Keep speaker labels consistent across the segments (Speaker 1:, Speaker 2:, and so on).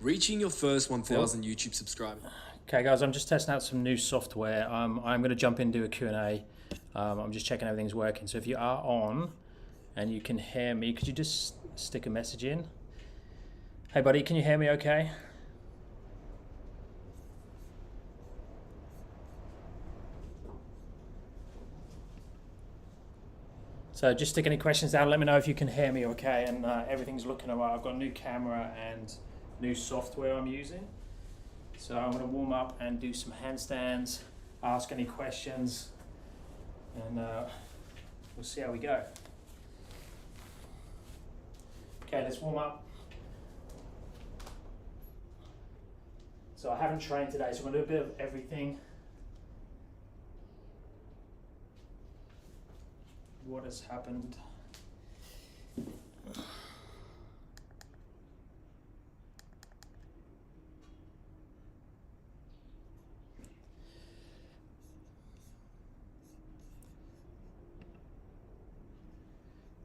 Speaker 1: Reaching your first 1,000 YouTube subscribers.
Speaker 2: Okay guys, I'm just testing out some new software. I'm going to jump in and do a Q&A. I'm just checking everything's working. So if you are on and you can hear me, could you just stick a message in? Hey buddy, can you hear me okay? So just stick any questions down, let me know if you can hear me okay, and everything's looking alright. I've got a new camera and new software I'm using. So I'm going to warm up and do some handstands, ask any questions, and we'll see how we go. Okay, let's warm up. So I haven't trained today, so I'm going to do a bit of everything. What has happened?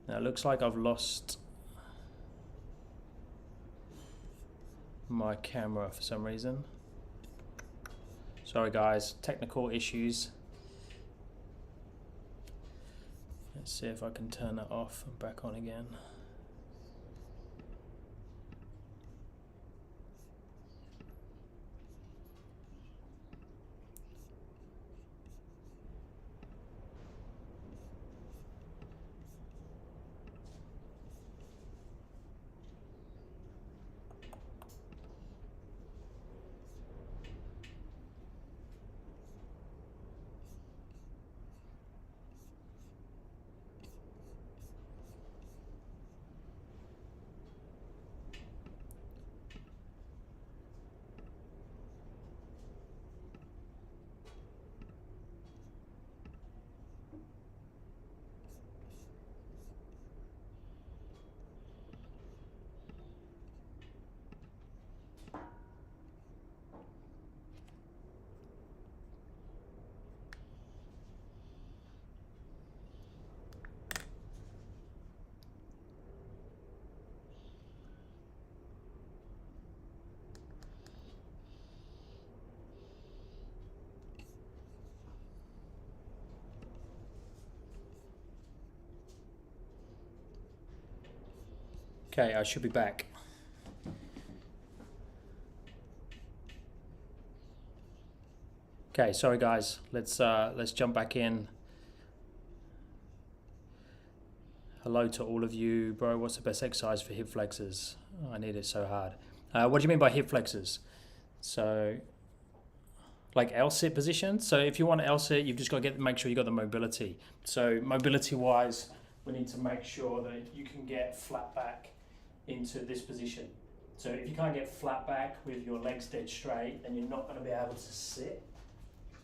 Speaker 2: Now it looks like I've lost my camera for some reason. Sorry guys, technical issues. Let's see if I can turn that off and back on again. Okay, I should be back. Okay, sorry guys. Let's jump back in. Hello to all of you, bro. What's the best exercise for hip flexors? Oh, I need it so hard. What do you mean by hip flexors? So, like L-sit position. So if you want L-sit, you've just got to make sure you got the mobility. So mobility-wise, we need to make sure that you can get flat back into this position. So if you can't get flat back with your legs dead straight, then you're not going to be able to sit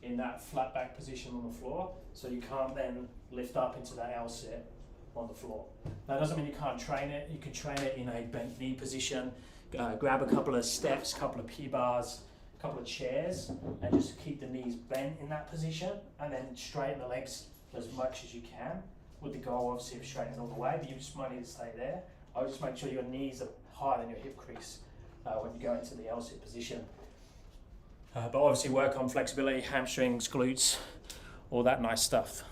Speaker 2: in that flat back position on the floor. So you can't then lift up into that L-sit on the floor. That doesn't mean you can't train it. You can train it in a bent knee position. Grab a couple of steps, couple of P-bars, couple of chairs, and just keep the knees bent in that position, and then straighten the legs as much as you can, with the goal obviously of straightening all the way, but you just might need to stay there. I would just make sure your knees are higher than your hip crease when you go into the L-sit position. But obviously work on flexibility, hamstrings, glutes, all that nice stuff.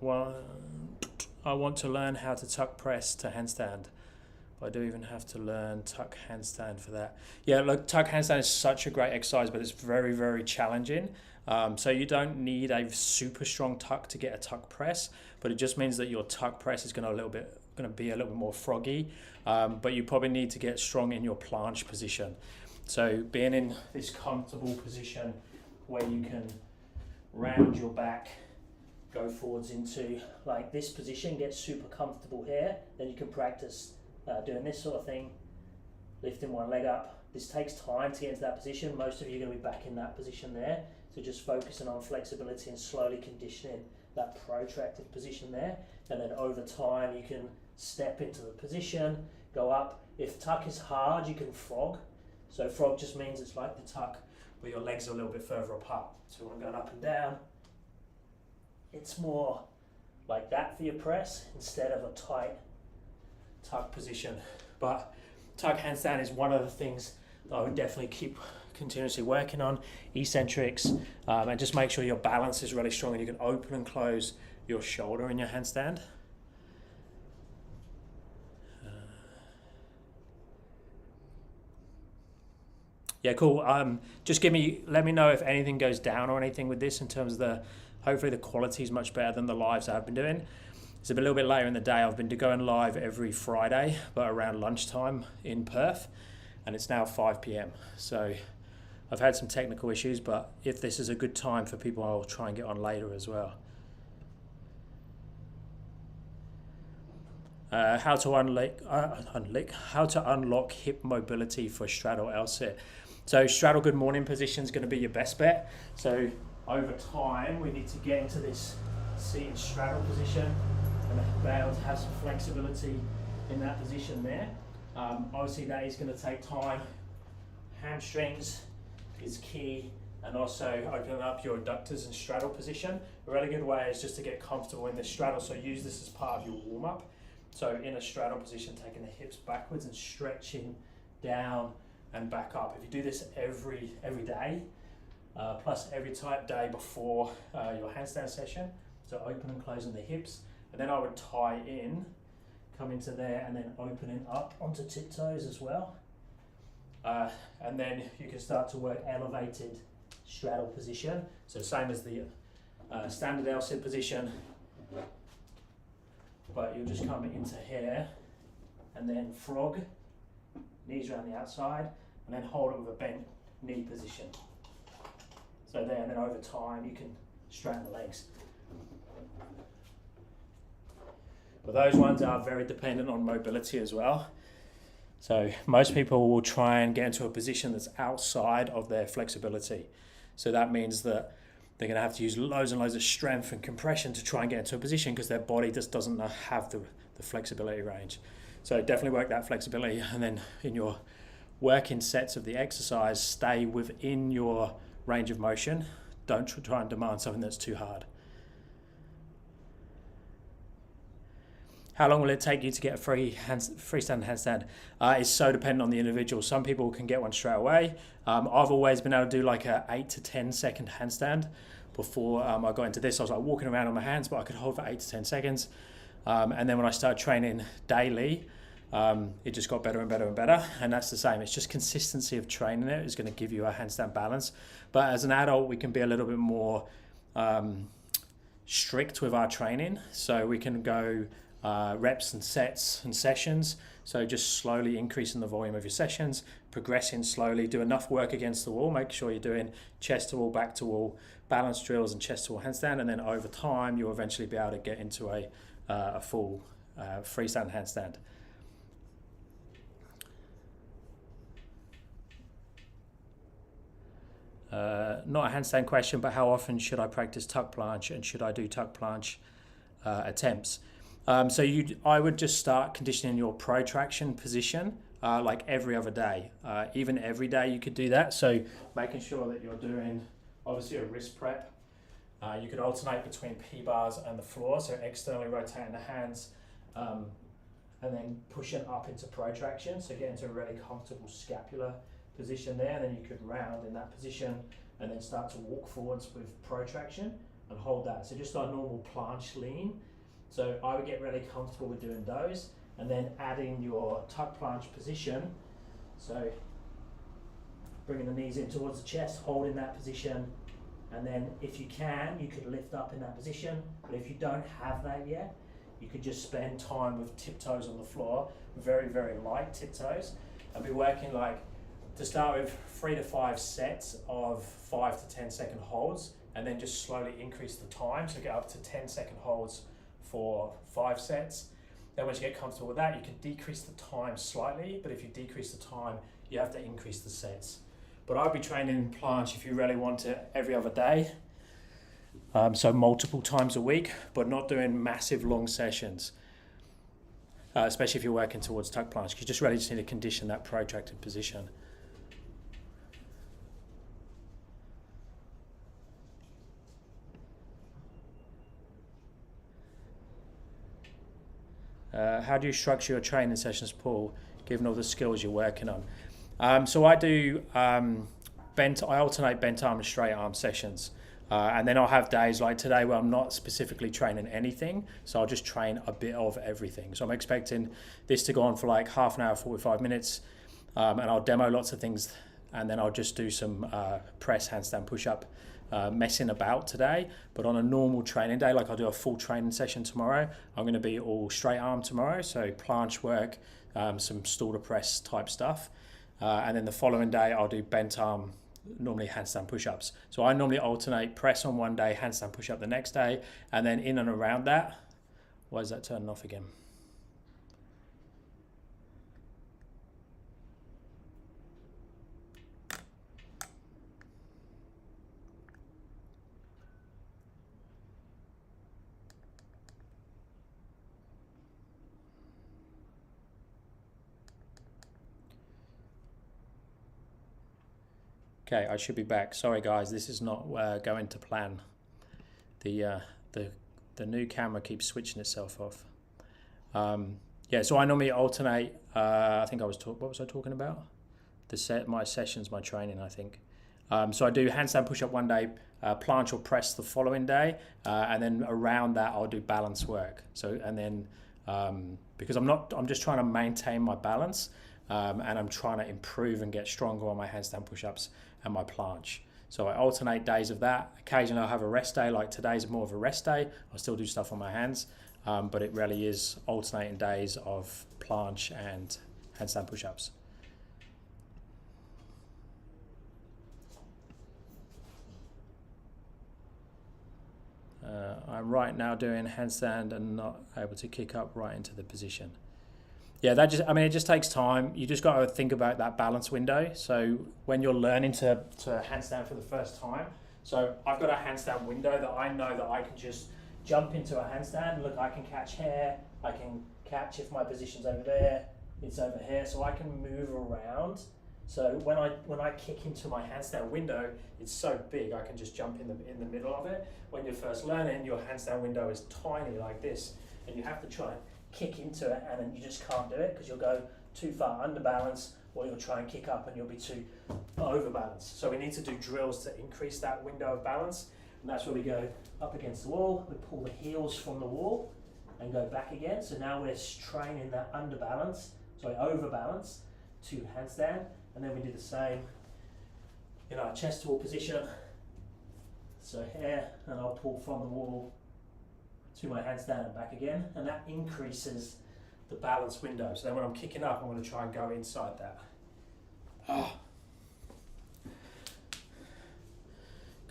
Speaker 2: Well, I want to learn how to tuck press to handstand. I do even have to learn tuck handstand for that. Yeah, look, tuck handstand is such a great exercise, but it's very, very challenging. So you don't need a super strong tuck to get a tuck press, but it just means that your tuck press is going to be a little bit more froggy. But you probably need to get strong in your planche position. So being in this comfortable position where you can round your back, go forwards into like this position, get super comfortable here, then you can practice doing this sort of thing, lifting one leg up. This takes time to get into that position. Most of you are going to be back in that position there, so just focusing on flexibility and slowly conditioning that protracted position there, and then over time you can step into the position, go up. If tuck is hard, you can frog. So frog just means it's like the tuck where your legs are a little bit further apart. So when I'm going up and down, it's more like that for your press instead of a tight tuck position. But tuck handstand is one of the things that I would definitely keep continuously working on. Eccentrics, and just make sure your balance is really strong and you can open and close your shoulder in your handstand. Yeah, cool. Just let me know if anything goes down or anything with this in terms of hopefully the quality is much better than the lives I've been doing. It's a little bit later in the day. I've been going live every Friday, but around lunchtime in Perth, and it's now 5 p.m. So I've had some technical issues, but if this is a good time for people, I'll try and get on later as well. How to unlock hip mobility for straddle L-sit. So straddle good morning position is going to be your best bet. So over time, we need to get into this seated straddle position and be able to have some flexibility in that position there. Obviously, that is going to take time. Hamstrings is key, and also opening up your adductors and straddle position. A really good way is just to get comfortable in this straddle. So use this as part of your warm up. So in a straddle position, taking the hips backwards and stretching down and back up. If you do this every day, plus every type day before your handstand session, so open and closing the hips, and then I would tie in, come into there, and then opening up onto tiptoes as well. And then you can start to work elevated straddle position. So same as the standard L-sit position, but you'll just come into here and then frog, knees around the outside, and then hold it with a bent knee position. So there, and then over time you can straighten the legs. But those ones are very dependent on mobility as well. So most people will try and get into a position that's outside of their flexibility. So that means that they're going to have to use loads and loads of strength and compression to try and get into a position because their body just doesn't have the flexibility range. So definitely work that flexibility, and then in your working sets of the exercise, stay within your range of motion. Don't try and demand something that's too hard. How long will it take you to get a freestanding handstand? It's so dependent on the individual. Some people can get one straight away. I've always been able to do like a 8 to 10 second handstand. Before I got into this, I was like walking around on my hands, but I could hold for 8 to 10 seconds. And then when I started training daily, it just got better and better and better. And that's the same. It's just consistency of training it is going to give you a handstand balance. But as an adult, we can be a little bit more strict with our training. So we can go reps and sets and sessions. So just slowly increasing the volume of your sessions, progressing slowly, do enough work against the wall, make sure you're doing chest to wall, back to wall, balance drills and chest to wall handstand, and then over time you'll eventually be able to get into a full freestanding handstand. Not a handstand question, but how often should I practice tuck planche, and should I do tuck planche attempts? So I would just start conditioning your protraction position like every other day. Even every day you could do that. So making sure that you're doing obviously a wrist prep. You could alternate between P-bars and the floor, so externally rotating the hands and then pushing up into protraction. So get into a really comfortable scapular position there, and then you could round in that position and then start to walk forwards with protraction and hold that. So just our normal planche lean. So I would get really comfortable with doing those, and then adding your tuck planche position. So bringing the knees in towards the chest, holding that position, and then if you can, you could lift up in that position. But if you don't have that yet, you could just spend time with tiptoes on the floor, very, very light tiptoes, and be working like, to start with 3 to 5 sets of 5 to 10 second holds, and then just slowly increase the time. So get up to 10-second holds for 5 sets. Then once you get comfortable with that, you can decrease the time slightly, but if you decrease the time, you have to increase the sets. But I'd be training in planche if you really want it every other day. So multiple times a week, but not doing massive long sessions, especially if you're working towards tuck planche. You just really need to condition that protracted position. How do you structure your training sessions, Paul, given all the skills you're working on? So I do I alternate bent arm and straight arm sessions. And then I'll have days like today where I'm not specifically training anything, so I'll just train a bit of everything. So I'm expecting this to go on for like half an hour, 45 minutes, and I'll demo lots of things, and then I'll just do some press, handstand, push up, messing about today. But on a normal training day, like I'll do a full training session tomorrow, I'm going to be all straight arm tomorrow, so planche work, some stool to press type stuff. And then the following day I'll do bent arm, normally handstand push-ups. So I normally alternate press on one day, handstand push-up the next day, and then in and around that. Why is that turning off again? Okay, I should be back. Sorry guys, this is not going to plan. The new camera keeps switching itself off. Yeah, so I normally alternate. I think what was I talking about? My sessions, my training, I think. So I do handstand push-up one day, planche or press the following day, and then around that I'll do balance work. So and then because I'm just trying to maintain my balance, and I'm trying to improve and get stronger on my handstand push-ups and my planche. So I alternate days of that. Occasionally I'll have a rest day, like today's more of a rest day. I'll still do stuff on my hands, but it really is alternating days of planche and handstand push-ups. I'm right now doing handstand and not able to kick up right into the position. Yeah, it just takes time. You just got to think about that balance window. So when you're learning to handstand for the first time, so I've got a handstand window that I know that I can just jump into a handstand. Look, I can catch hair. I can catch if my position's over there, it's over here. So I can move around. So when I kick into my handstand window, it's so big I can just jump in the middle of it. When you're first learning, your handstand window is tiny like this, and you have to try and kick into it, and then you just can't do it because you'll go too far under balance, or you'll try and kick up and you'll be too over balance. So we need to do drills to increase that window of balance, and that's where we go up against the wall, we pull the heels from the wall and go back again. So now we're training that over balance to handstand, and then we do the same in our chest to wall position. So here, and I'll pull from the wall to my handstand and back again, and that increases the balance window. So then when I'm kicking up, I'm going to try and go inside that.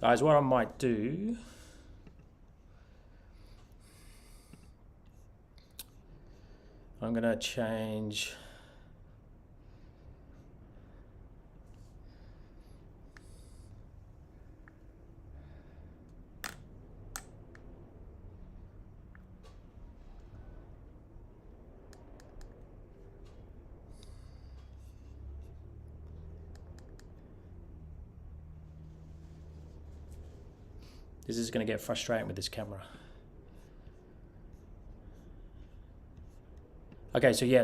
Speaker 2: Guys, what I might do, I'm going to change this is going to get frustrating with this camera. Okay, so yeah,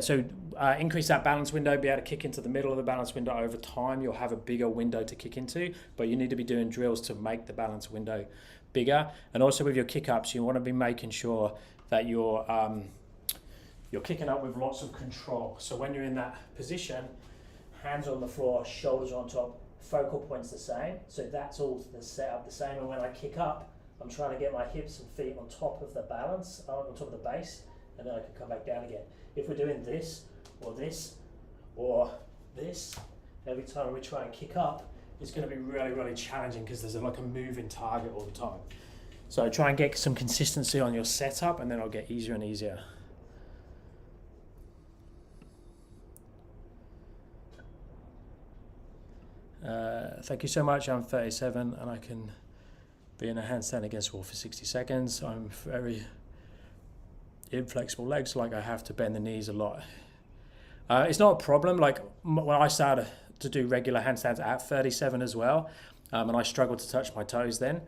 Speaker 2: increase that balance window, be able to kick into the middle of the balance window over time. You'll have a bigger window to kick into, but you need to be doing drills to make the balance window bigger. And also with your kick ups, you want to be making sure that you're kicking up with lots of control. So when you're in that position, hands on the floor, shoulders on top, focal point's the same, so that's all the setup the same. And when I kick up, I'm trying to get my hips and feet on top of the balance, on top of the base, and then I can come back down again. If we're doing this, or this, or this, every time we try and kick up, it's going to be really, really challenging because there's like a moving target all the time. So try and get some consistency on your setup, and then it'll get easier and easier. Thank you so much. I'm 37 and I can be in a handstand against wall for 60 seconds. I'm very inflexible legs, like I have to bend the knees a lot. It's not a problem. Like when I started to do regular handstands at 37 as well, and I struggled to touch my toes then.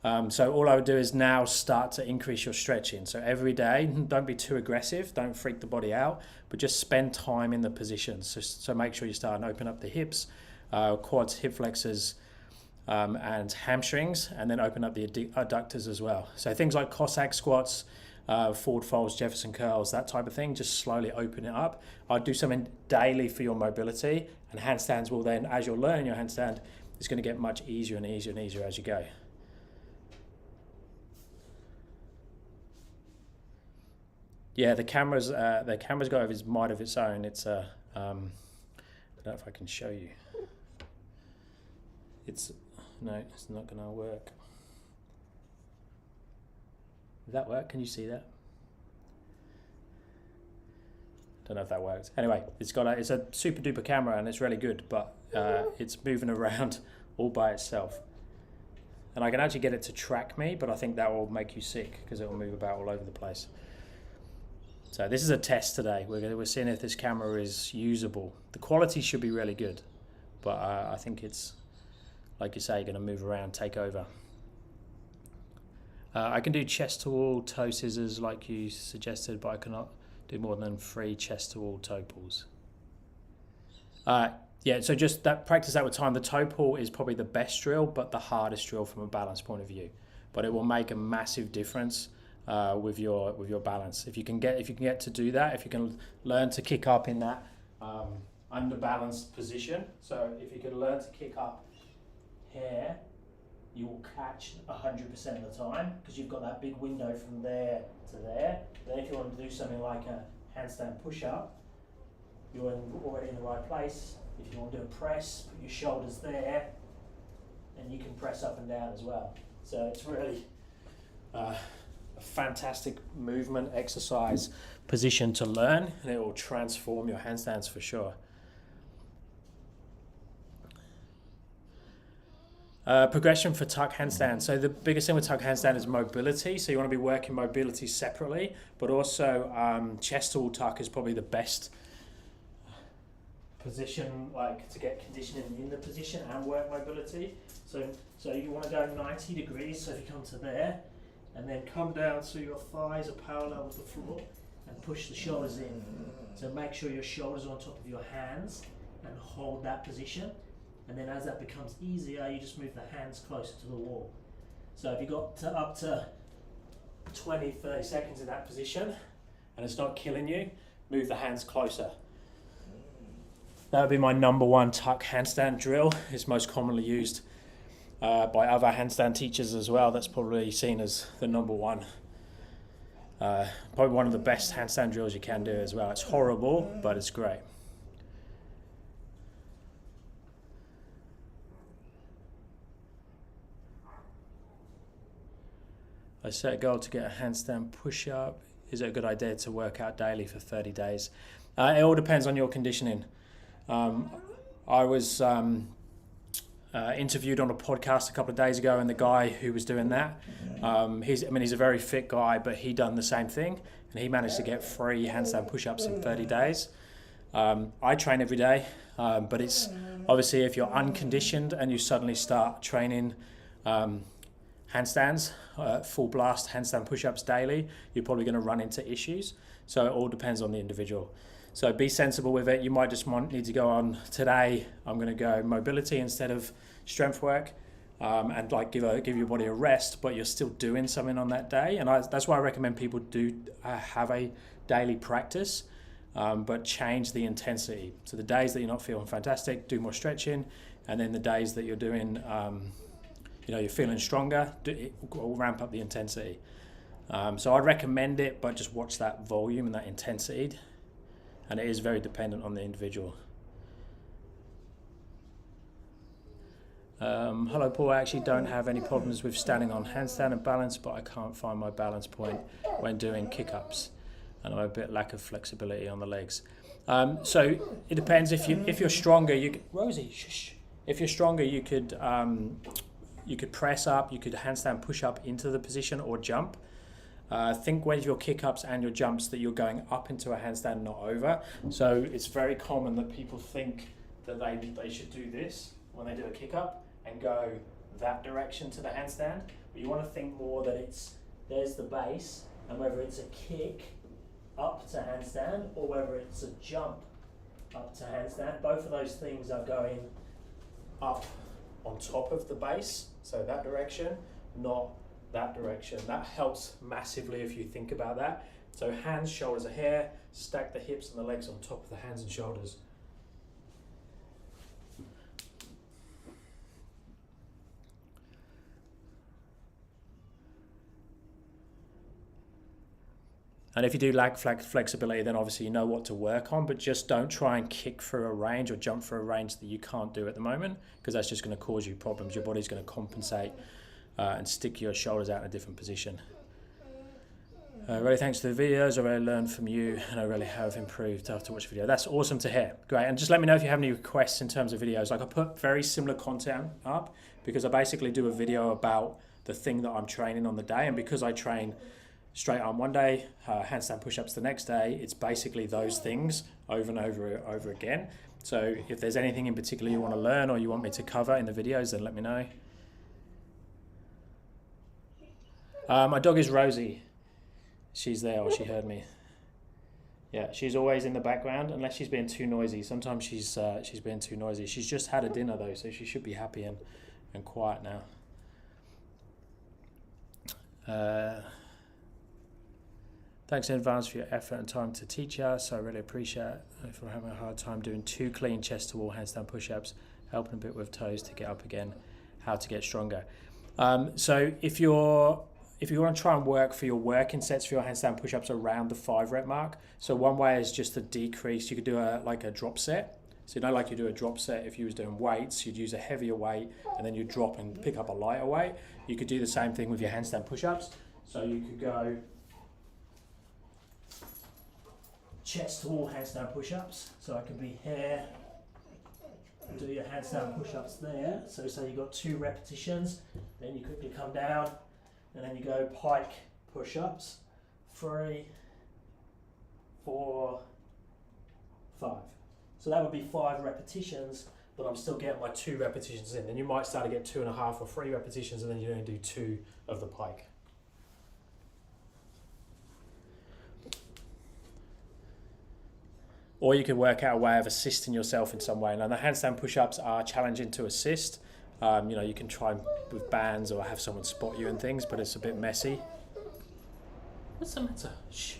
Speaker 2: So all I would do is now start to increase your stretching. So every day, don't be too aggressive, don't freak the body out, but just spend time in the positions. So make sure you start and open up the hips, quads, hip flexors, and hamstrings, and then open up the adductors as well. So things like Cossack squats, forward folds, Jefferson curls, that type of thing, just slowly open it up. I'd do something daily for your mobility, and handstands will then, as you're learning your handstand, it's going to get much easier and easier and easier as you go. Yeah, the camera's got its mind of its own. It's I don't know if I can show you. No, it's not going to work. Does that work? Can you see that? Don't know if that works. Anyway, it's a super duper camera and it's really good, but it's moving around all by itself. And I can actually get it to track me, but I think that will make you sick because it will move about all over the place. So this is a test today. We're seeing if this camera is usable. The quality should be really good, but I think it's, like you say, going to move around, take over. I can do chest to wall toe scissors like you suggested, but I cannot do more than 3 chest to wall toe pulls. Yeah, so just practice that with time. The toe pull is probably the best drill, but the hardest drill from a balance point of view. But it will make a massive difference with your balance. If you can get to do that, if you can learn to kick up in that underbalanced position. So if you can learn to kick up here, you will catch 100% of the time because you've got that big window from there to there. Then if you want to do something like a handstand push up, you're already in the right place. If you want to do a press, put your shoulders there, and you can press up and down as well. So it's really a fantastic movement exercise position to learn, and it will transform your handstands for sure. Progression for tuck handstand. So the biggest thing with tuck handstand is mobility. So you want to be working mobility separately, but also chest to wall tuck is probably the best position, like to get conditioning in the position and work mobility. So you want to go 90 degrees. So if you come to there, and then come down so your thighs are parallel with the floor, and push the shoulders in. So make sure your shoulders are on top of your hands and hold that position. And then as that becomes easier, you just move the hands closer to the wall. So if you got up to 20, 30 seconds in that position and it's not killing you, move the hands closer. That would be my number 1 tuck handstand drill. It's most commonly used by other handstand teachers as well. That's probably seen as the number 1. Probably one of the best handstand drills you can do as well. It's horrible, but it's great. I set a goal to get a handstand push up. Is it a good idea to work out daily for 30 days? It all depends on your conditioning. I was interviewed on a podcast a couple of days ago, and the guy who was doing that, he's a very fit guy, but he done the same thing, and he managed to get 3 handstand push-ups in 30 days. I train every day, but it's obviously if you're unconditioned and you suddenly start training handstands, full blast handstand push-ups daily, you're probably going to run into issues. So it all depends on the individual. So be sensible with it. You might just need to go on today. I'm going to go mobility instead of strength work, and like give your body a rest, but you're still doing something on that day. And that's why I recommend people do have a daily practice, but change the intensity. So the days that you're not feeling fantastic, do more stretching, and then the days that you're doing, you're feeling stronger, will ramp up the intensity. So I'd recommend it, but just watch that volume and that intensity. And it is very dependent on the individual. Hello Paul, I actually don't have any problems with standing on handstand and balance, but I can't find my balance point when doing kick-ups, and I'm a bit lack of flexibility on the legs. So it depends. If you're stronger, Rosie, shush. If you're stronger, you could press up, you could handstand push up into the position or jump. Think with your kick-ups and your jumps that you're going up into a handstand, not over. So it's very common that people think that they should do this when they do a kick-up and go that direction to the handstand, but you want to think more that there's the base, and whether it's a kick up to handstand or whether it's a jump up to handstand, both of those things are going up on top of the base, so that direction, not that direction. That helps massively if you think about that. So hands, shoulders are here, stack the hips and the legs on top of the hands and shoulders. And if you do lack flexibility, then obviously you know what to work on, but just don't try and kick for a range or jump for a range that you can't do at the moment, because that's just going to cause you problems. Your body's going to compensate and stick your shoulders out in a different position. Really thanks for the videos. I really learned from you and I really have improved after watching the video. That's awesome to hear. Great. And just let me know if you have any requests in terms of videos. Like, I put very similar content up because I basically do a video about the thing that I'm training on the day, and because I train straight arm one day, handstand push-ups the next day, it's basically those things over and over again. So if there's anything in particular you want to learn or you want me to cover in the videos, then let me know. My dog is Rosie. She's there, or she heard me. Yeah, she's always in the background unless she's being too noisy. Sometimes she's being too noisy. She's just had a dinner though, so she should be happy and quiet now. Thanks in advance for your effort and time to teach us. I really appreciate it. If we're having a hard time doing 2 clean chest to wall handstand push-ups, helping a bit with toes to get up again, how to get stronger. So if you want to try and work for your working sets for your handstand push-ups around the 5 rep mark, so one way is just to decrease. You could do like a drop set. So like you do a drop set, if you was doing weights, you'd use a heavier weight and then you drop and pick up a lighter weight. You could do the same thing with your handstand push-ups. So you could go chest to wall handstand push-ups. So I could be here and do your handstand push-ups there. So say you got 2 repetitions, then you quickly come down and then you go pike push-ups, 3, 4, 5. So that would be 5 repetitions, but I'm still getting my 2 repetitions in. Then you might start to get 2.5 or 3 repetitions, and then you only do 2 of the pike. Or you could work out a way of assisting yourself in some way. Now the handstand push-ups are challenging to assist. You can try with bands or have someone spot you and things, but it's a bit messy. What's the matter? Shh.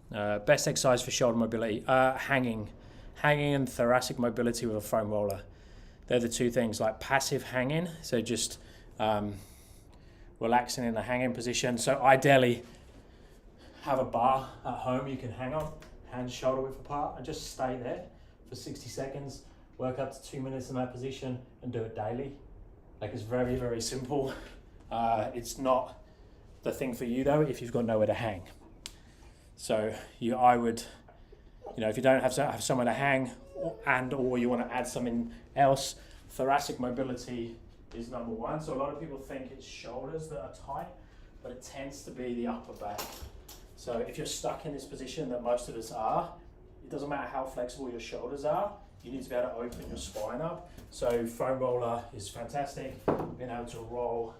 Speaker 2: Best exercise for shoulder mobility, hanging and thoracic mobility with a foam roller. They're the 2 things, like passive hanging, so just relaxing in the hanging position. So ideally, have a bar at home you can hang on, hands shoulder width apart, and just stay there for 60 seconds. Work up to 2 minutes in that position and do it daily. Like, it's very, very simple. It's not the thing for you though if you've got nowhere to hang. So I would, if you don't have somewhere to hang or you want to add something else, thoracic mobility is number 1. So a lot of people think it's shoulders that are tight, but it tends to be the upper back. So if you're stuck in this position that most of us are, it doesn't matter how flexible your shoulders are, you need to be able to open your spine up. So foam roller is fantastic. Being able to roll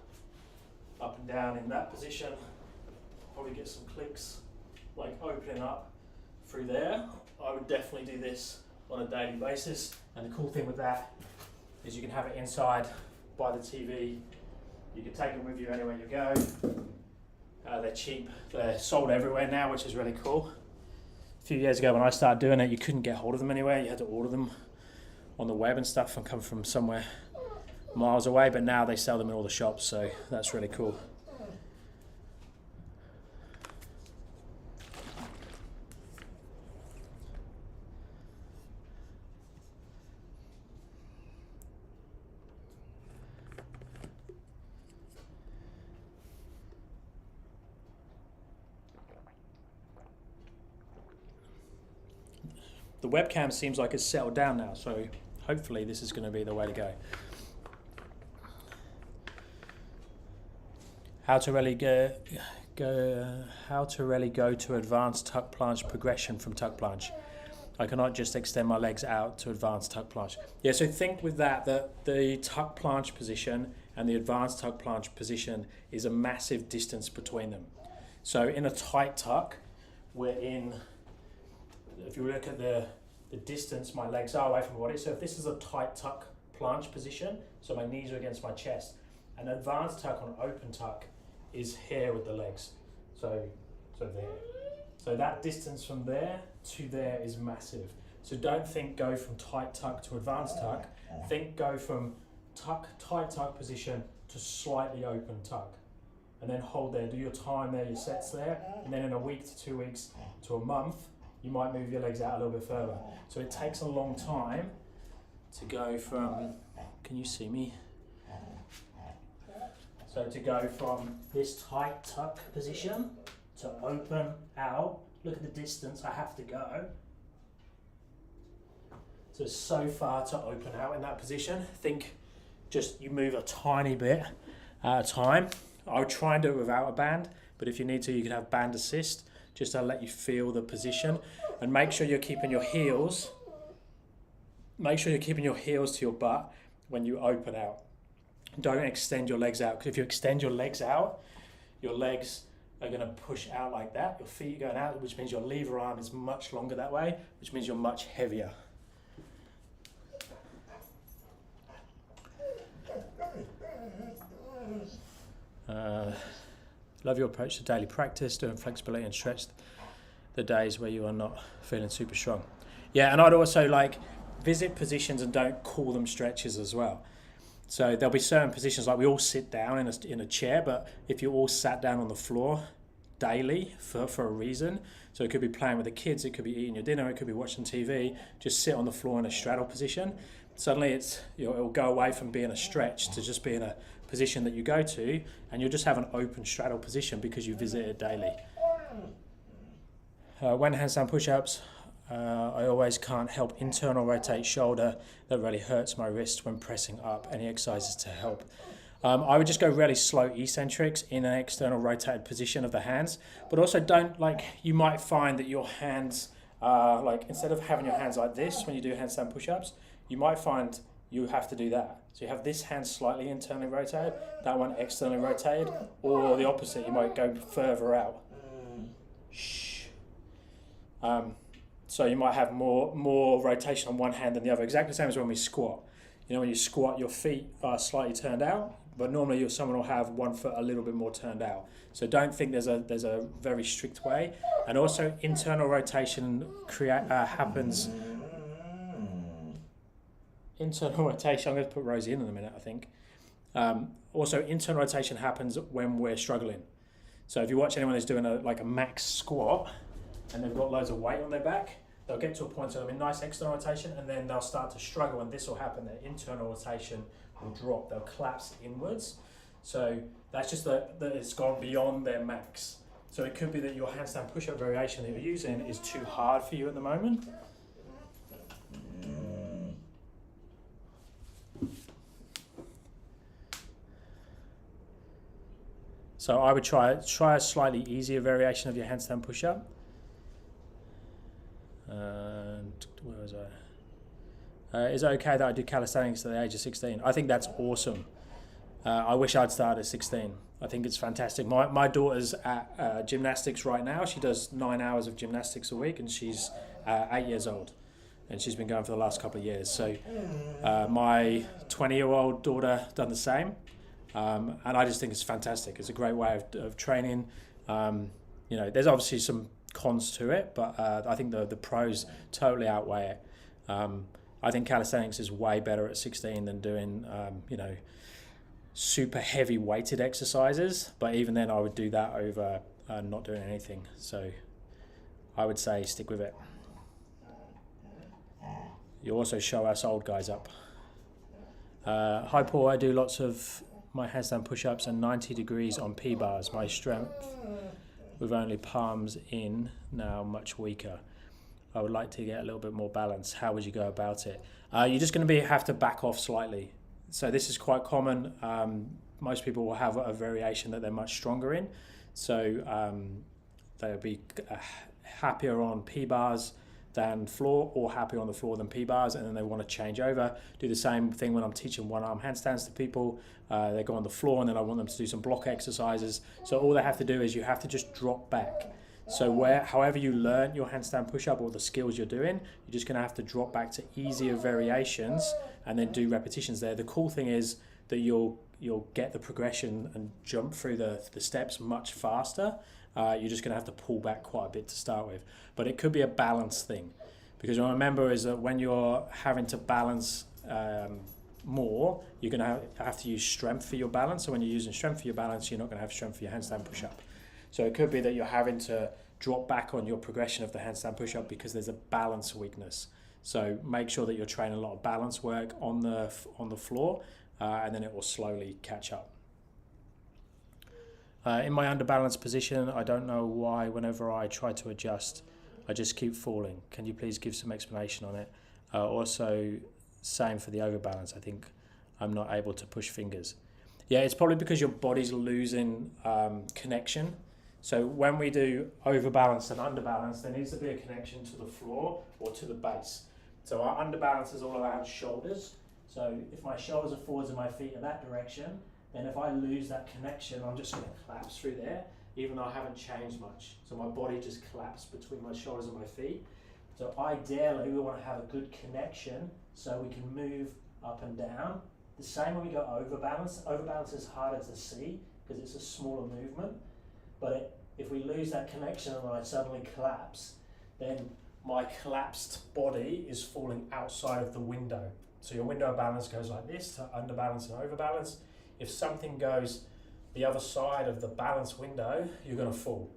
Speaker 2: up and down in that position, probably get some clicks, like opening up through there. I would definitely do this on a daily basis. And the cool thing with that is you can have it inside by the TV. You can take it with you anywhere you go. They're cheap. They're sold everywhere now, which is really cool. A few years ago when I started doing it, you couldn't get hold of them anywhere. You had to order them on the web and stuff and come from somewhere miles away, but now they sell them in all the shops, so that's really cool. The webcam seems like it's settled down now, so hopefully this is going to be the way to go. How to really go to advanced tuck planche progression from tuck planche. I cannot just extend my legs out to advanced tuck planche. Yeah, so think with that the tuck planche position and the advanced tuck planche position is a massive distance between them. So in a tight tuck, we're in, if you look at the distance my legs are away from my body, so if this is a tight tuck planche position, so my knees are against my chest, an advanced tuck on open tuck is here with the legs, so there. So that distance from there to there is massive. So don't think go from tight tuck to advanced tuck. Think go from tight tuck position to slightly open tuck. And then hold there, do your time there, your sets there. And then in a week to 2 weeks to a month, you might move your legs out a little bit further. So it takes a long time to go from, can you see me? So to go from this tight tuck position to open out, look at the distance I have to go. So far to open out in that position. Think just you move a tiny bit at a time. I would try and do it without a band, but if you need to, you can have band assist just to let you feel the position. And make sure you're keeping your heels, to your butt when you open out. Don't extend your legs out, because if you extend your legs out, your legs are going to push out like that. Your feet are going out, which means your lever arm is much longer that way, which means you're much heavier. Love your approach to daily practice, doing flexibility and stretch the days where you are not feeling super strong. Yeah, and I'd also visit positions and don't call them stretches as well. So there'll be certain positions, like we all sit down in a chair, but if you all sat down on the floor daily for a reason, so it could be playing with the kids, it could be eating your dinner, it could be watching TV, just sit on the floor in a straddle position. Suddenly it'll go away from being a stretch to just being a position that you go to, and you'll just have an open straddle position because you visit it daily. When handstand push-ups, I always can't help internal rotate shoulder. That really hurts my wrist when pressing up. Any exercises to help? I would just go really slow eccentrics in an external rotated position of the hands, but also don't, you might find that your hands are instead of having your hands like this when you do handstand push-ups, you might find you have to do that. So you have this hand slightly internally rotated, that one externally rotated, or the opposite, you might go further out. Shh. So you might have more rotation on one hand than the other, exactly the same as when we squat. When you squat, your feet are slightly turned out, but normally someone will have one foot a little bit more turned out. So don't think there's a very strict way. And also internal rotation happens. Internal rotation, I'm going to put Rosie in a minute, I think. Also, internal rotation happens when we're struggling. So if you watch anyone who's doing a max squat and they've got loads of weight on their back, they'll get to a point where they're in nice external rotation, and then they'll start to struggle, and this will happen. Their internal rotation will drop. They'll collapse inwards. So that's just that it's gone beyond their max. So it could be that your handstand push-up variation that you're using is too hard for you at the moment. So I would try a slightly easier variation of your handstand push-up. And where was I? Is it okay that I do calisthenics at the age of 16? I think that's awesome. I wish I'd started at 16. I think it's fantastic. My daughter's at gymnastics right now. She does 9 hours of gymnastics a week, and she's 8 years old. And she's been going for the last couple of years. So my 20-year-old daughter done the same. And I just think it's fantastic. It's a great way of training. There's obviously some cons to it, but I think the pros totally outweigh it. I think calisthenics is way better at 16 than doing, super heavy weighted exercises. But even then, I would do that over not doing anything. So I would say stick with it. You also show us old guys up. Hi Paul, I do lots of my handstand push-ups and 90 degrees on P-bars. My strength with only palms in now much weaker. I would like to get a little bit more balance. How would you go about it? You're just going to have to back off slightly. So this is quite common. Most people will have a variation that they're much stronger in. So they'll be happier on P-bars than floor, or happier on the floor than P-bars, and then they want to change over. Do the same thing when I'm teaching one-arm handstands to people. They go on the floor and then I want them to do some block exercises. So all they have to do is you have to just drop back. So however you learn your handstand push-up or the skills you're doing, you're just going to have to drop back to easier variations and then do repetitions there. The cool thing is that you'll get the progression and jump through the steps much faster. You're just going to have to pull back quite a bit to start with. But it could be a balance thing, because what I remember is that when you're having to balance more, you're going to have to use strength for your balance. So when you're using strength for your balance, you're not going to have strength for your handstand push-up. So it could be that you're having to drop back on your progression of the handstand push-up because there's a balance weakness. So make sure that you're training a lot of balance work on the floor, and then it will slowly catch up. In my underbalance position, I don't know why whenever I try to adjust, I just keep falling. Can you please give some explanation on it? Also, same for the overbalance. I think I'm not able to push fingers. Yeah, it's probably because your body's losing connection. So when we do overbalance and underbalance, there needs to be a connection to the floor or to the base. So our underbalance is all around shoulders. So if my shoulders are forwards and my feet in that direction, then if I lose that connection, I'm just going to collapse through there, even though I haven't changed much. So my body just collapsed between my shoulders and my feet. So ideally, we want to have a good connection so we can move up and down. The same when we go overbalance. Overbalance is harder to see because it's a smaller movement. But if we lose that connection and I suddenly collapse, then my collapsed body is falling outside of the window. So your window of balance goes like this to underbalance and overbalance. If something goes the other side of the balance window, you're going to fall.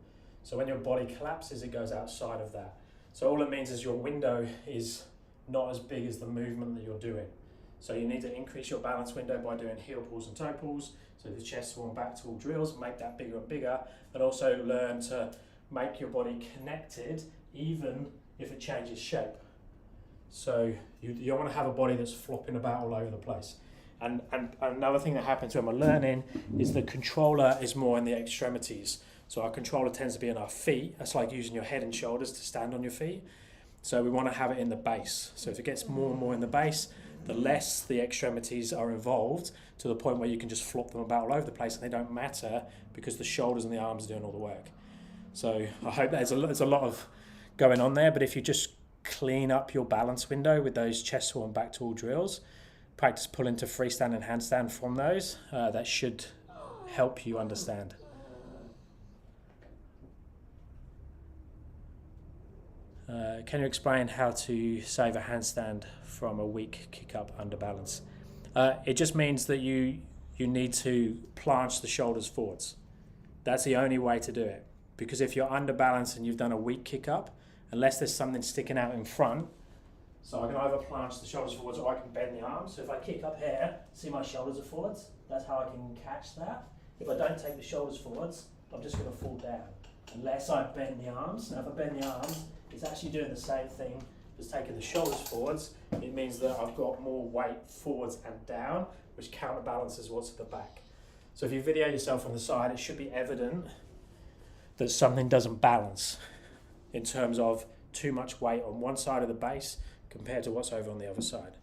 Speaker 2: So when your body collapses, it goes outside of that. So all it means is your window is not as big as the movement that you're doing. So you need to increase your balance window by doing heel pulls and toe pulls. So the chest wall and back tool drills, make that bigger and bigger, and also learn to make your body connected even if it changes shape. So you want to have a body that's flopping about all over the place. And another thing that happens when we're learning is the controller is more in the extremities. So our controller tends to be in our feet. That's like using your head and shoulders to stand on your feet. So we want to have it in the base. So if it gets more and more in the base, the less the extremities are involved, to the point where you can just flop them about all over the place and they don't matter because the shoulders and the arms are doing all the work. So I hope there's a lot of going on there, but if you just clean up your balance window with those chest wall and back tool drills, practice pulling to freestand and handstand from those, that should help you understand. Can you explain how to save a handstand from a weak kick-up underbalance? It just means that you need to planche the shoulders forwards. That's the only way to do it. Because if you're underbalanced and you've done a weak kick-up, unless there's something sticking out in front, so I can either planche the shoulders forwards or I can bend the arms. So if I kick up here, see my shoulders are forwards, that's how I can catch that. If I don't take the shoulders forwards, I'm just going to fall down, unless I bend the arms. Now if I bend the arms, it's actually doing the same thing as taking the shoulders forwards. It means that I've got more weight forwards and down, which counterbalances what's at the back. So if you video yourself from the side, it should be evident that something doesn't balance in terms of too much weight on one side of the base compared to what's over on the other side.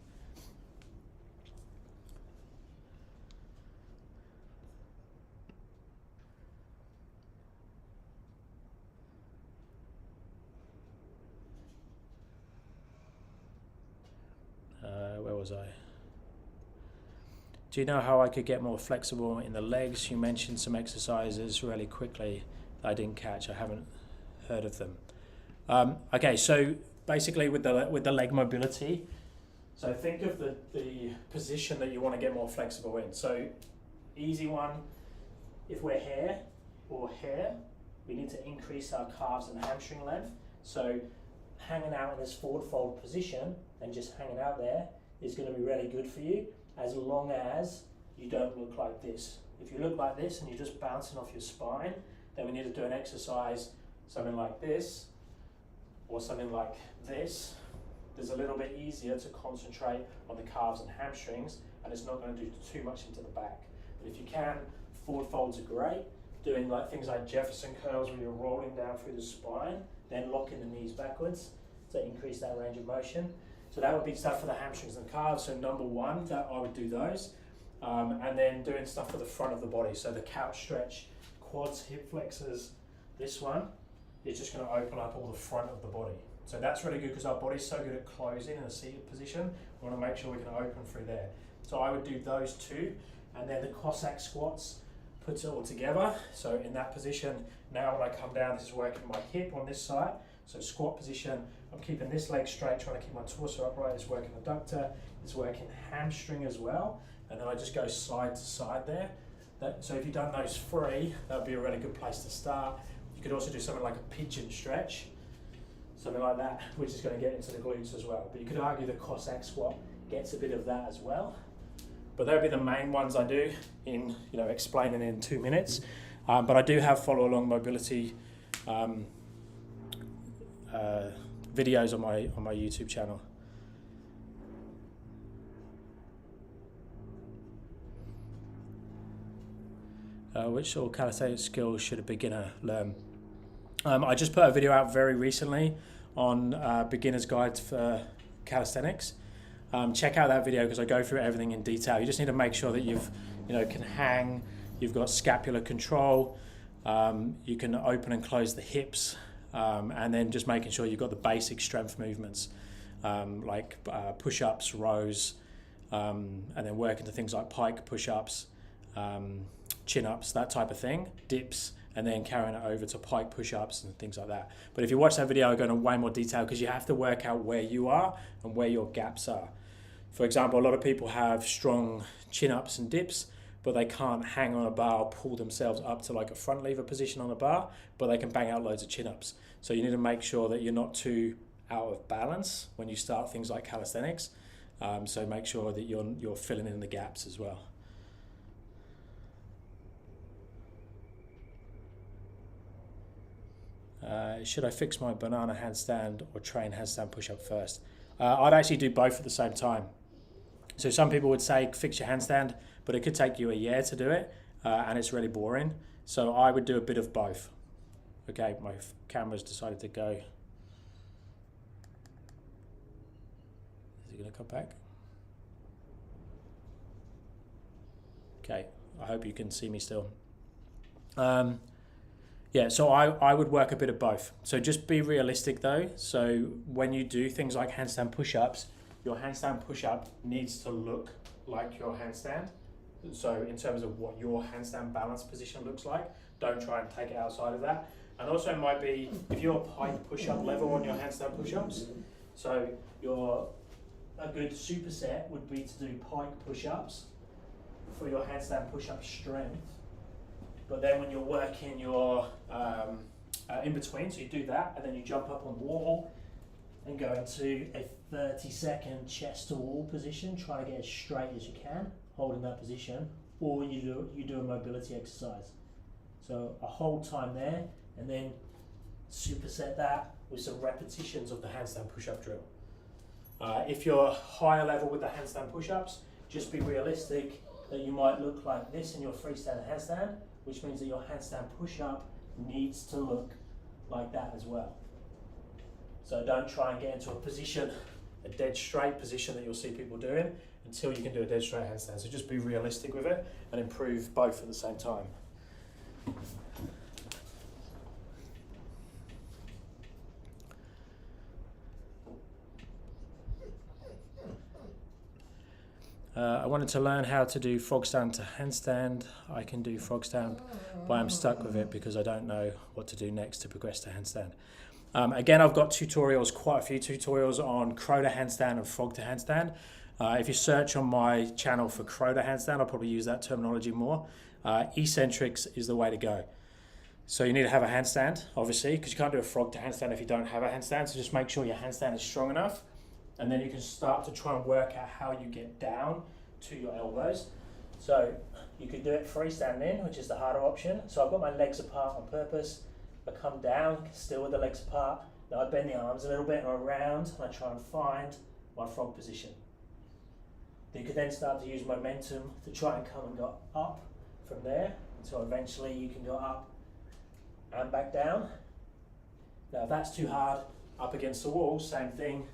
Speaker 2: Where was I? Do you know how I could get more flexible in the legs? You mentioned some exercises really quickly that I didn't catch. I haven't heard of them. Okay, so basically with the leg mobility, so think of the position that you want to get more flexible in. So easy one, if we're here or here, we need to increase our calves and hamstring length. So hanging out in this forward fold position and just hanging out there is going to be really good for you, as long as you don't look like this. If you look like this and you're just bouncing off your spine, then we need to do an exercise, something like this, or something like this. It's a little bit easier to concentrate on the calves and hamstrings, and it's not going to do too much into the back. But if you can, forward folds are great. Doing like things like Jefferson curls where you're rolling down through the spine, then locking the knees backwards. to increase that range of motion. So that would be stuff for the hamstrings and calves. So number one, that I would do those. And then doing stuff for the front of the body. So the couch stretch, quads, hip flexors. This one is just going to open up all the front of the body. So that's really good because our body's so good at closing in a seated position. We want to make sure we can open through there. So I would do those two. And then the Cossack squats puts it all together. So in that position, now when I come down, this is working my hip on this side. So squat position, I'm keeping this leg straight, trying to keep my torso upright. It's working adductor, it's working hamstring as well. And then I just go side to side there. So if you've done those three, that would be a really good place to start. You could also do something like a pigeon stretch, something like that, which is going to get into the glutes as well. But you could argue the Cossack squat gets a bit of that as well. But they'll be the main ones I do in, explaining in 2 minutes. But I do have follow along mobility videos on my YouTube channel. Which sort of calisthenics skills should a beginner learn? I just put a video out very recently on beginner's guides for calisthenics. Check out that video because I go through everything in detail. You just need to make sure that can hang, you've got scapular control, you can open and close the hips, and then just making sure you've got the basic strength movements like push-ups, rows, and then work into things like pike push-ups, chin-ups, that type of thing, dips, and then carrying it over to pike push-ups and things like that. But if you watch that video, I go into way more detail because you have to work out where you are and where your gaps are. For example, a lot of people have strong chin-ups and dips, but they can't hang on a bar or pull themselves up to like a front lever position on a bar, but they can bang out loads of chin-ups. So you need to make sure that you're not too out of balance when you start things like calisthenics. So make sure that you're filling in the gaps as well. Should I fix my banana handstand or train handstand push-up first? I'd actually do both at the same time. So some people would say fix your handstand, but it could take you a year to do it, and it's really boring. So I would do a bit of both. Okay, my camera's decided to go. Is it going to come back? Okay, I hope you can see me still. Yeah, so I would work a bit of both. So just be realistic though. So when you do things like handstand push-ups, your handstand push-up needs to look like your handstand. So in terms of what your handstand balance position looks like, don't try and take it outside of that. And also it might be, if you're pike push-up level on your handstand push-ups, so a good superset would be to do pike push-ups for your handstand push-up strength. But then when you're working your in between, so you do that and then you jump up on the wall and go into a 30-second chest to wall position, try to get as straight as you can, holding that position, or you do a mobility exercise. So a hold time there, and then superset that with some repetitions of the handstand push-up drill. If you're higher level with the handstand push-ups, just be realistic that you might look like this in your freestyle handstand, which means that your handstand push-up needs to look like that as well. So don't try and get into a position, a dead straight position that you'll see people doing until you can do a dead straight handstand. So just be realistic with it and improve both at the same time. I wanted to learn how to do frog stand to handstand. I can do frog stand, but I'm stuck with it because I don't know what to do next to progress to handstand. Again, I've got tutorials, quite a few tutorials on crow to handstand and frog to handstand. If you search on my channel for crow to handstand, I'll probably use that terminology more. Eccentrics is the way to go. So you need to have a handstand, obviously, because you can't do a frog to handstand if you don't have a handstand. So just make sure your handstand is strong enough. And then you can start to try and work out how you get down to your elbows. So you could do it freestanding, which is the harder option. So I've got my legs apart on purpose. I come down, still with the legs apart. Now I bend the arms a little bit and around, and I try and find my frog position. You could then start to use momentum to try and come and go up from there, until eventually you can go up and back down. Now if that's too hard, up against the wall, same thing.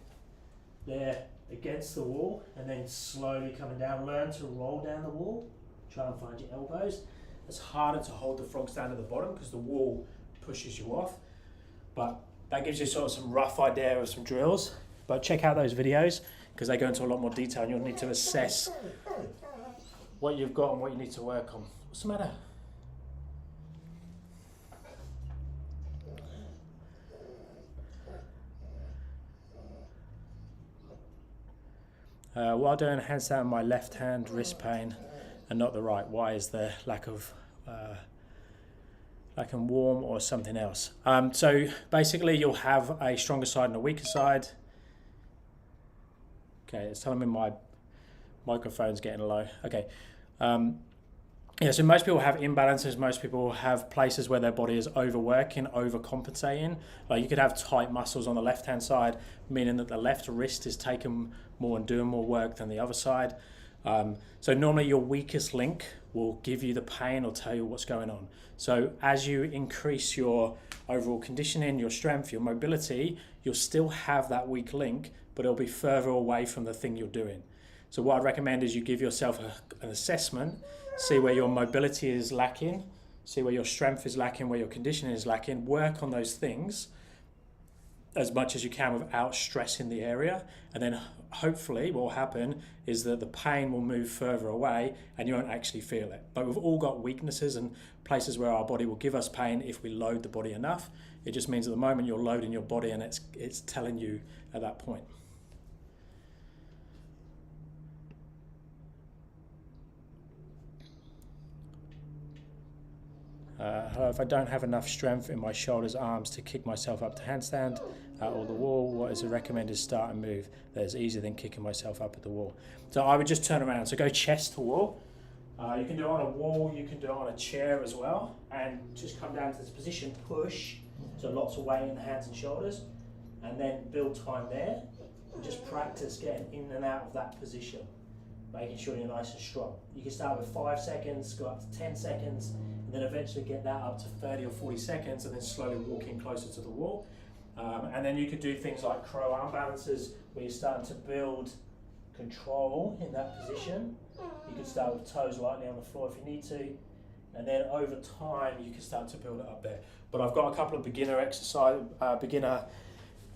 Speaker 2: There against the wall, and then slowly coming down. Learn to roll down the wall. Try and find your elbows. It's harder to hold the frog stand at the bottom because the wall pushes you off. But that gives you sort of some rough idea of some drills. But check out those videos because they go into a lot more detail and you'll need to assess what you've got and what you need to work on. What's the matter? While doing a handstand, my left hand wrist pain and not the right. Why is there lack of warm or something else? So basically you'll have a stronger side and a weaker side. Okay, it's telling me my microphone's getting low. Okay. Yeah, so most people have imbalances. Most people have places where their body is overworking, overcompensating. Like you could have tight muscles on the left-hand side, meaning that the left wrist is taking more and doing more work than the other side. So normally your weakest link will give you the pain or tell you what's going on. So as you increase your overall conditioning, your strength, your mobility, you'll still have that weak link, but it'll be further away from the thing you're doing. So what I'd recommend is you give yourself an assessment, see where your mobility is lacking, see where your strength is lacking, where your conditioning is lacking, work on those things as much as you can without stressing the area, and then hopefully what will happen is that the pain will move further away and you won't actually feel it. But we've all got weaknesses and places where our body will give us pain if we load the body enough. It just means at the moment you're loading your body and it's telling you at that point. If I don't have enough strength in my shoulders, arms to kick myself up to handstand or the wall, what is a recommended start and move that is easier than kicking myself up at the wall? So I would just turn around. So go chest to wall. You can do it on a wall, you can do it on a chair as well, and just come down to this position, push, so lots of weight in the hands and shoulders, and then build time there, and just practice getting in and out of that position, making sure you're nice and strong. You can start with 5 seconds, go up to 10 seconds, and then eventually get that up to 30 or 40 seconds, and then slowly walk in closer to the wall. And then you could do things like crow arm balances, where you're starting to build control in that position. You could start with toes lightly on the floor if you need to, and then over time you can start to build it up there. But I've got a couple of beginner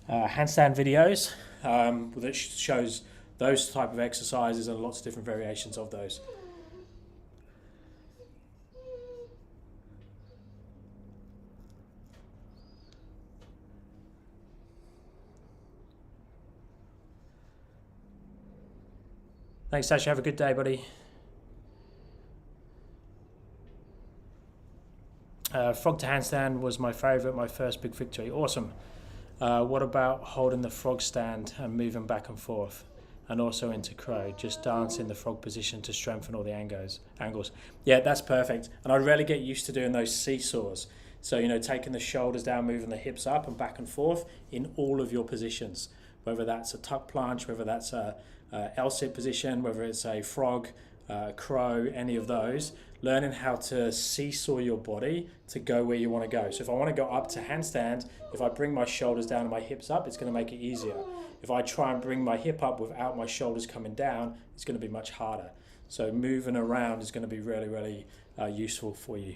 Speaker 2: handstand videos that shows those type of exercises and lots of different variations of those. Thanks, Sasha. Have a good day, buddy. Frog to handstand was my favourite, my first big victory. Awesome. What about holding the frog stand and moving back and forth? And also into crow, just dance in the frog position to strengthen all the angles. Yeah, that's perfect. And I rarely get used to doing those seesaws. So, you know, taking the shoulders down, moving the hips up and back and forth in all of your positions, whether that's a tuck planche, whether that's a L-sit position, whether it's a frog, crow, any of those, learning how to seesaw your body to go where you want to go. So if I want to go up to handstand, if I bring my shoulders down and my hips up, it's going to make it easier. If I try and bring my hip up without my shoulders coming down, it's going to be much harder. So moving around is going to be really, really useful for you.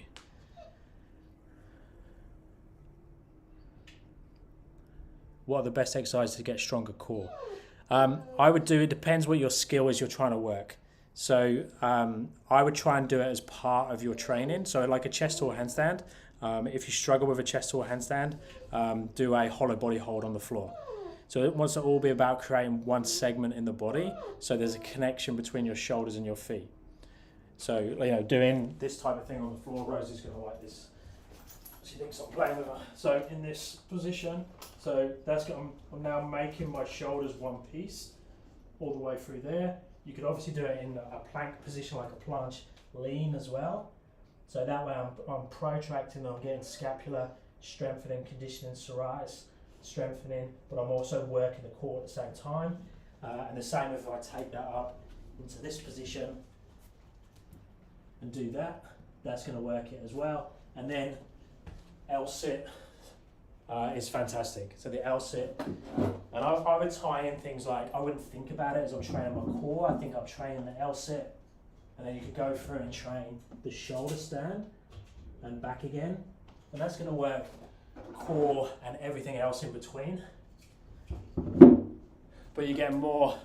Speaker 2: What are the best exercises to get stronger core? I would do, it depends what your skill is you're trying to work. So I would try and do it as part of your training. So like a chest or handstand, if you struggle with a chest or handstand, do a hollow body hold on the floor. So it wants to all be about creating one segment in the body, so there's a connection between your shoulders and your feet. So, you know, doing this type of thing on the floor, Rosie's going to like this. She thinks I'm playing with her. So in this position, so that's got, I'm now making my shoulders one piece all the way through there. You could obviously do it in a plank position like a planche, lean as well. So that way I'm protracting, I'm getting scapular strengthening, conditioning, serratus strengthening, but I'm also working the core at the same time. And the same if I take that up into this position and do that, that's going to work it as well. And then L-sit is fantastic. So the L sit, and I would tie in things like, I wouldn't think about it as I'm training my core. I think I'm training the L sit, and then you could go through and train the shoulder stand and back again, and that's going to work core and everything else in between. But you get more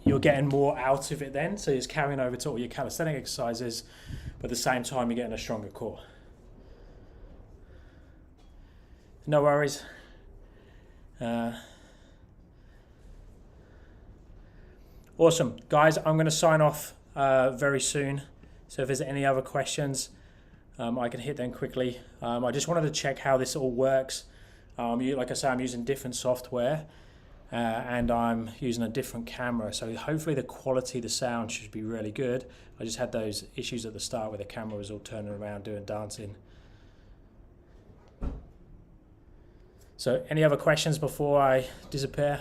Speaker 2: you're getting more out of it then, so it's carrying over to all your calisthenic exercises, but at the same time you're getting a stronger core. No worries. Awesome, guys, I'm going to sign off very soon, so if there's any other questions, I can hit them quickly. I just wanted to check how this all works. Like I say, I'm using different software, and I'm using a different camera, so hopefully the quality of the sound should be really good. I just had those issues at the start where the camera was all turning around doing dancing. So any other questions before I disappear?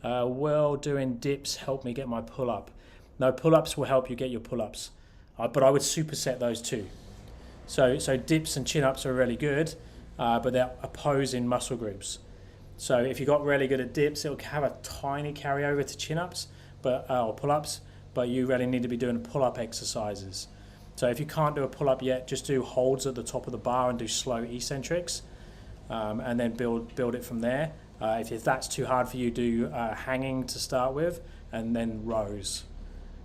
Speaker 2: Will doing dips help me get my pull-up? No, pull-ups will help you get your pull-ups, but I would superset those two. So dips and chin-ups are really good, but they're opposing muscle groups. So if you got really good at dips, it'll have a tiny carryover to chin-ups, or pull-ups, but you really need to be doing pull-up exercises. So if you can't do a pull-up yet, just do holds at the top of the bar and do slow eccentrics, and then build it from there. If that's too hard for you, do hanging to start with, and then rows,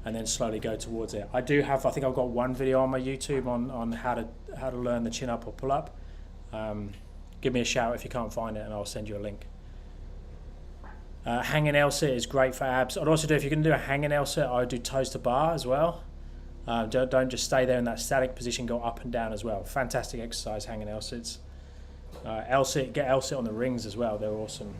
Speaker 2: and then slowly go towards it. I think I've got one video on my YouTube on how to learn the chin up or pull up. Give me a shout if you can't find it, and I'll send you a link. Hanging L sit is great for abs. I'd also do, if you're going to do a hanging L sit, I would do toes to bar as well. Don't just stay there in that static position, go up and down as well. Fantastic exercise, hanging L sits. Get L sit on the rings as well, they're awesome.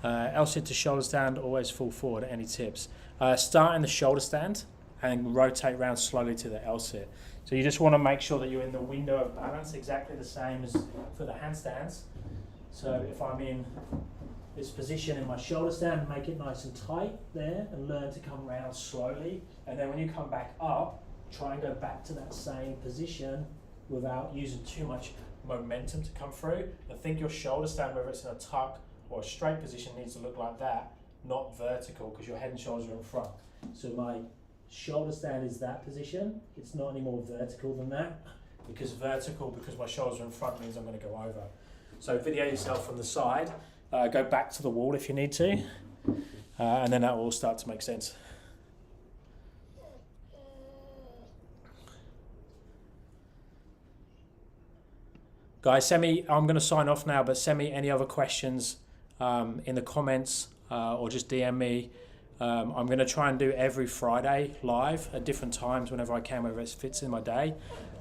Speaker 2: L sit to shoulder stand, always full forward. Any tips? Start in the shoulder stand and rotate around slowly to the L sit. So you just want to make sure that you're in the window of balance, exactly the same as for the handstands. So if I'm in this position in my shoulder stand, make it nice and tight there, and learn to come round slowly. And then when you come back up, try and go back to that same position without using too much momentum to come through. I think your shoulder stand, whether it's in a tuck or a straight position, needs to look like that, not vertical, because your head and shoulders are in front. So my shoulder stand is that position. It's not any more vertical than that, because my shoulders are in front means I'm going to go over. So video yourself from the side, go back to the wall if you need to, and then that will all start to make sense. Guys, I'm going to sign off now, but send me any other questions in the comments, or just DM me. I'm going to try and do every Friday live at different times whenever I can, whether it fits in my day.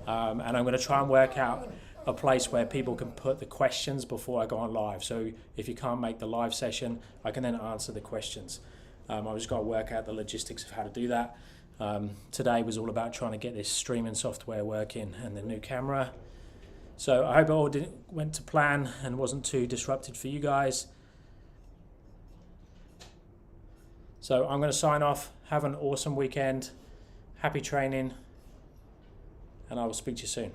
Speaker 2: And I'm going to try and work out a place where people can put the questions before I go on live. So if you can't make the live session, I can then answer the questions. I've just got to work out the logistics of how to do that. Today was all about trying to get this streaming software working and the new camera. So I hope it all went to plan and wasn't too disrupted for you guys. So I'm going to sign off. Have an awesome weekend. Happy training. And I will speak to you soon.